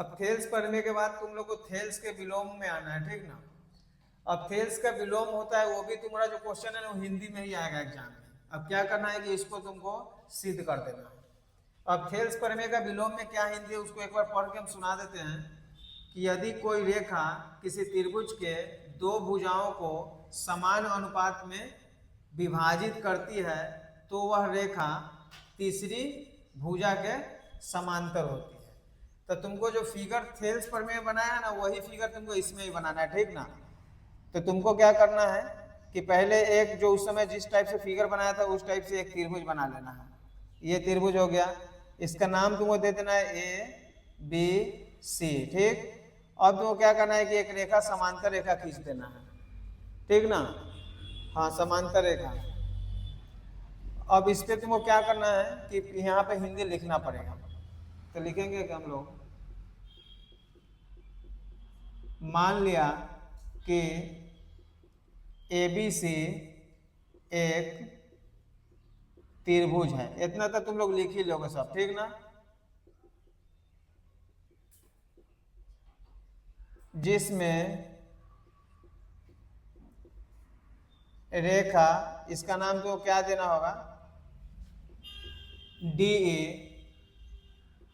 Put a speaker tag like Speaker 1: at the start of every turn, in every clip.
Speaker 1: अब थेल्स पढ़ने के बाद तुम लोग को थेल्स के विलोम में आना है, ठीक ना। अब थेल्स का विलोम होता है, वो भी तुम्हारा जो क्वेश्चन है ना वो हिंदी में ही आएगा एग्जाम में। अब क्या करना है कि इसको तुमको सिद्ध कर देना है। अब थेल्स प्रमेय का विलोम में क्या हिंदी है उसको एक बार पढ़ के हम सुना देते हैं कि यदि कोई रेखा किसी त्रिभुज के दो भुजाओं को समान अनुपात में विभाजित करती है तो वह रेखा तीसरी भुजा के समांतर होती है। तो तुमको जो फिगर थेल्स प्रमेय बनाया है ना वही फिगर तुमको इसमें ही बनाना है, ठीक ना। तो तुमको क्या करना है कि पहले एक जो उस समय जिस टाइप से फिगर बनाया था उस टाइप से एक त्रिभुज बना लेना है। ये त्रिभुज हो गया, इसका नाम तुमको दे देना है ए बी सी, ठीक। अब तुमको क्या करना है कि एक रेखा समांतर रेखा खींच देना है, ठीक ना। हाँ, समांतर रेखा। अब इस पे तुमको क्या करना है कि यहाँ पे हिंदी लिखना पड़ेगा। तो लिखेंगे कि हम लोग मान लिया कि ए बी सी एक त्रिभुज है, इतना तो तुम लोग लिख ही लोगे सब, ठीक ना। जिसमें रेखा, इसका नाम तो क्या देना होगा, डी ए,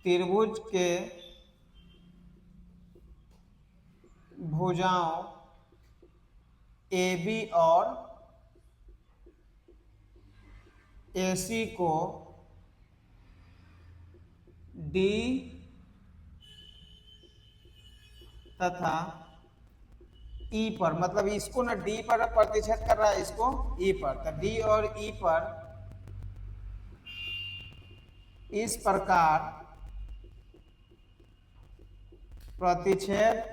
Speaker 1: त्रिभुज के भुजाओं ए बी और ए सी को डी तथा ई पर, मतलब इसको ना डी पर प्रतिच्छेद कर रहा है, इसको ई पर, तो डी और ई पर इस प्रकार प्रतिच्छेद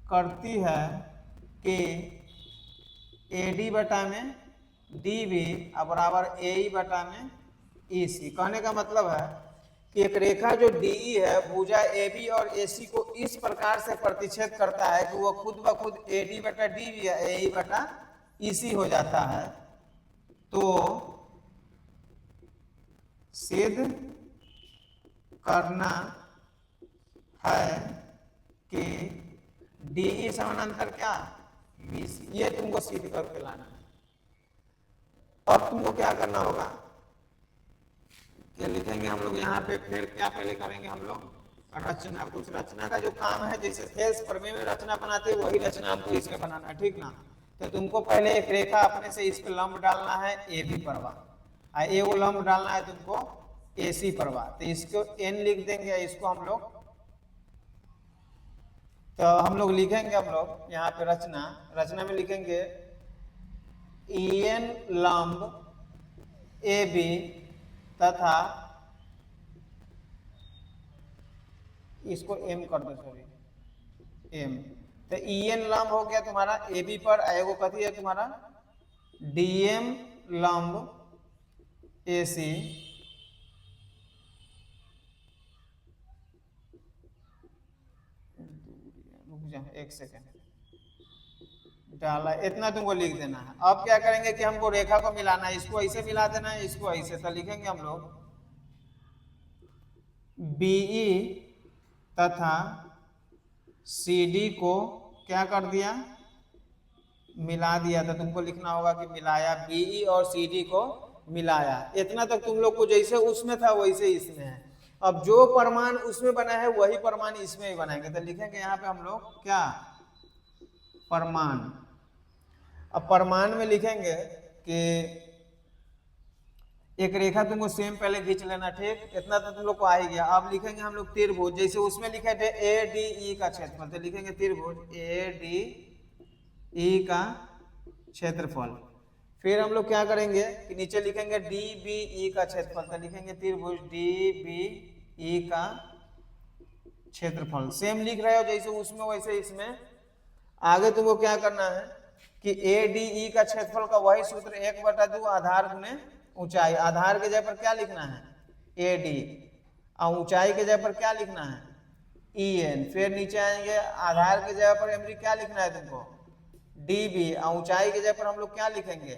Speaker 1: करती है कि ए डी बटा में डी बी बराबर ए ई बटा में ई सी। कहने का मतलब है कि एक रेखा जो डी ई है भुजा ए बी और ए सी को इस प्रकार से प्रतिच्छेद करता है कि वो खुद ब खुद ए डी बटा डी बी या ए ई बटा ई सी हो जाता है। तो सिद्ध करना है कि डी ई समानांतर क्या, बी सी। ये तुमको सिद्ध करके लाना है। अब तुमको क्या करना होगा कि लिखेंगे हम लोग यहाँ पे, फिर क्या पहले करेंगे हम लोग रचना। कुछ रचना का जो काम है, जैसे थेल्स प्रमेय में रचना बनाते हैं वही रचना हमको इसमें बनाना है, ठीक ना। तो तुमको पहले एक रेखा अपने से इस पे लंब डालना है ए बी परवा, ए वो लंब डालना है तुमको ए सी परवा। तो इसको एन लिख देंगे, इसको हम लोग, तो हम लोग लिखेंगे, हम लोग यहाँ पे रचना में लिखेंगे ई एन लंब ए बी तथा इसको एम कर दो, सॉरी एम। तो ई एन लंब हो गया तुम्हारा ए बी पर, एगो कथी है तुम्हारा डी एम लंब ए सी एक सेकेंड डाला, इतना तुमको लिख देना है। अब क्या करेंगे कि हमको रेखा को मिलाना है, इसको ऐसे मिला देना है, इसको ऐसे। तो लिखेंगे हम लोग बीई तथा CD को क्या कर दिया, मिला दिया। तो तुमको लिखना होगा कि मिलाया, बीई और CD को मिलाया। इतना तक तुम लोग को जैसे उसमें था वैसे इसमें है। अब जो परमाणु उसमें बना है वही परमाणु इसमें ही बनाएंगे। तो लिखेंगे यहाँ पे हम लोग क्या, परमाणु। अब परमाणु में लिखेंगे कि एक रेखा तुमको सेम पहले खींच लेना, ठीक। इतना तो तुम लोग को आ ही गया। अब लिखेंगे हम लोग त्रिभुज, जैसे उसमें लिखे थे ए डी ई का क्षेत्रफल, तो लिखेंगे त्रिभुज ए डी ई का क्षेत्रफल। फिर हम लोग क्या करेंगे कि नीचे लिखेंगे डी बी ई का क्षेत्रफल, तो लिखेंगे त्रिभुज डी बी ई का क्षेत्रफल। सेम लिख रहे हो जैसे उसमें वैसे इसमें। आगे तुमको क्या करना है कि ए डी ई का क्षेत्रफल का वही सूत्र 1/2 आधार गुने ऊंचाई। आधार के जगह पर क्या लिखना है ए डी, और ऊंचाई के जगह पर क्या लिखना है ई एन। फिर नीचे आएंगे, आधार के जगह पर एमरी क्या लिखना है तुमको डी बी, और ऊंचाई के जगह पर हम लोग क्या लिखेंगे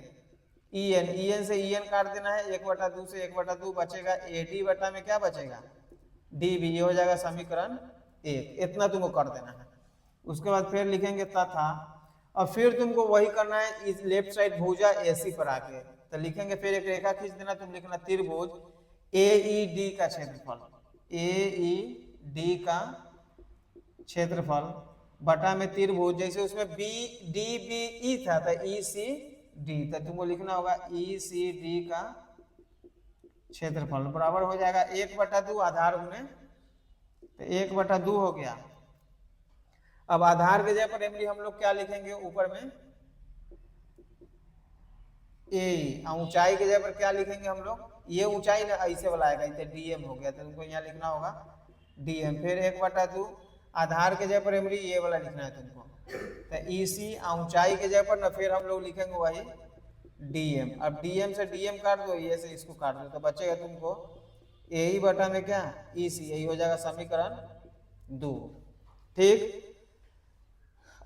Speaker 1: ई एन से ई एन काट देना है, 1/2 से 1/2 बचेगा, ए डी बटा में क्या बचेगा, डी बी, ये हो जाएगा समीकरण 1। इतना तुमको कर देना है। उसके बाद फिर लिखेंगे तथा, और फिर तुमको वही करना है इस लेफ्ट साइड भुजा एसी पर आके, तो लिखेंगे फिर एक रेखा खींच देना, तुम लिखना त्रिभुज ए ई डी का क्षेत्रफल, ए ई डी का क्षेत्रफल बटा में त्रिभुज, जैसे उसमें बी डी बी ई था तो ई सी डी, तो तुमको लिखना होगा ई सी डी का क्षेत्रफल बराबर हो जाएगा 1/2 आधार गुने, तो 1/2 हो गया। अब आधार के जगह पर एमली हम लोग क्या लिखेंगे, ऊपर में ए, ऊंचाई के जगह पर क्या लिखेंगे हम लोग, ये ऊंचाई ना ऐसे वाला आएगा, इसे डीएम हो गया, तो तुमको यहाँ लिखना होगा डीएम। फिर 1/2 आधार के जगह पर एमली ये वाला लिखना है तुमको, तो ई सी, ऊंचाई के जगह पर ना फिर हम लोग लिखेंगे वही डीएम। अब डीएम से डीएम काट दो, ये से इसको काट दो, तो बचेगा तुमको ए ही बटा में क्या, ई सी, यही हो जाएगा समीकरण 2। ठीक,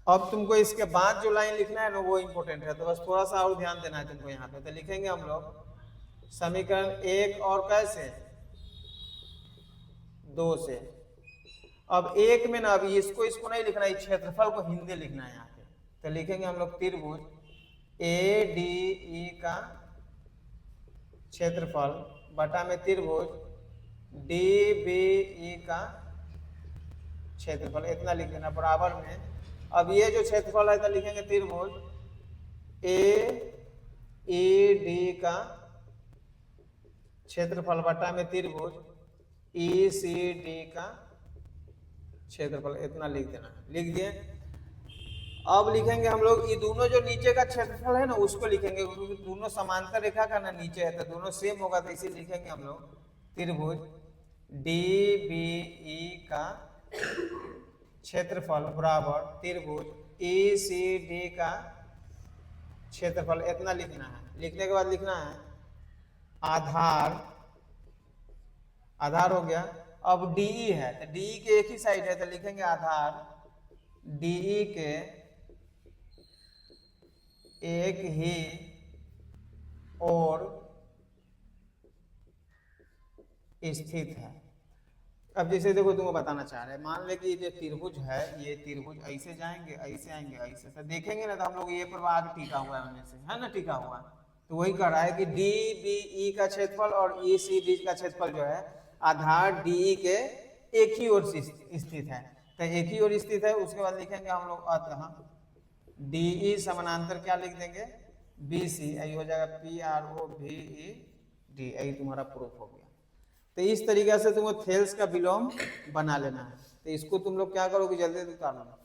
Speaker 1: अब तुमको इसके बाद जो लाइन लिखना है ना वो इंपॉर्टेंट है, तो बस थोड़ा सा और ध्यान देना है तुमको यहाँ पे। तो लिखेंगे हम लोग समीकरण 1 और कैसे, 2 से। अब 1 में ना अभी इसको नहीं लिखना है, क्षेत्रफल को हिंदी लिखना है यहाँ पे, तो लिखेंगे हम लोग त्रिभुज ए डी ई का क्षेत्रफल बटा में त्रिभुज डी बी ई का क्षेत्रफल, इतना लिख देना बराबर में। अब ये जो क्षेत्रफल है तो लिखेंगे त्रिभुज ए ई डी का क्षेत्रफल बटा में त्रिभुज ई सी डी का क्षेत्रफल, इतना लिख देना, लिख दिए। अब लिखेंगे हम लोग ये दोनों जो नीचे का क्षेत्रफल है ना उसको लिखेंगे, क्योंकि दोनों समांतर रेखा का ना नीचे है, तो दोनों सेम होगा, तो इसे लिखेंगे हम लोग त्रिभुज डी बी ई का क्षेत्रफल बराबर त्रिभुज ई सी डी का क्षेत्रफल, इतना लिखना है। लिखने के बाद लिखना है आधार, आधार हो गया। अब डीई है, तो डीई के एक ही साइड है, तो लिखेंगे आधार डीई के एक ही और स्थित है। अब जैसे देखो तुमको बताना चाह रहे हैं, मान ले कि ये त्रिभुज है, ये त्रिभुज ऐसे जाएंगे, ऐसे आएंगे, ऐसे तो देखेंगे ना, तो हम लोग ये पर आगे टीका हुआ है उनमें से, है ना, टीका हुआ है, तो वही कर रहा है कि डी बी ई का क्षेत्रफल और ई सी डी का क्षेत्रफल जो है आधार डी के एक ही ओर स्थित है, तो एक ही ओर स्थित है। उसके बाद लिखेंगे हम लोग अतः डी ई समानांतर क्या लिख देंगे, बी सी, यही हो जाएगा P R O V E D, यही तुम्हारा प्रूफ हो गया। तो इस तरीके से तुमको थेल्स का विलोम बना लेना है। तो इसको तुम लोग क्या करोगे, जल्दी उतार लो।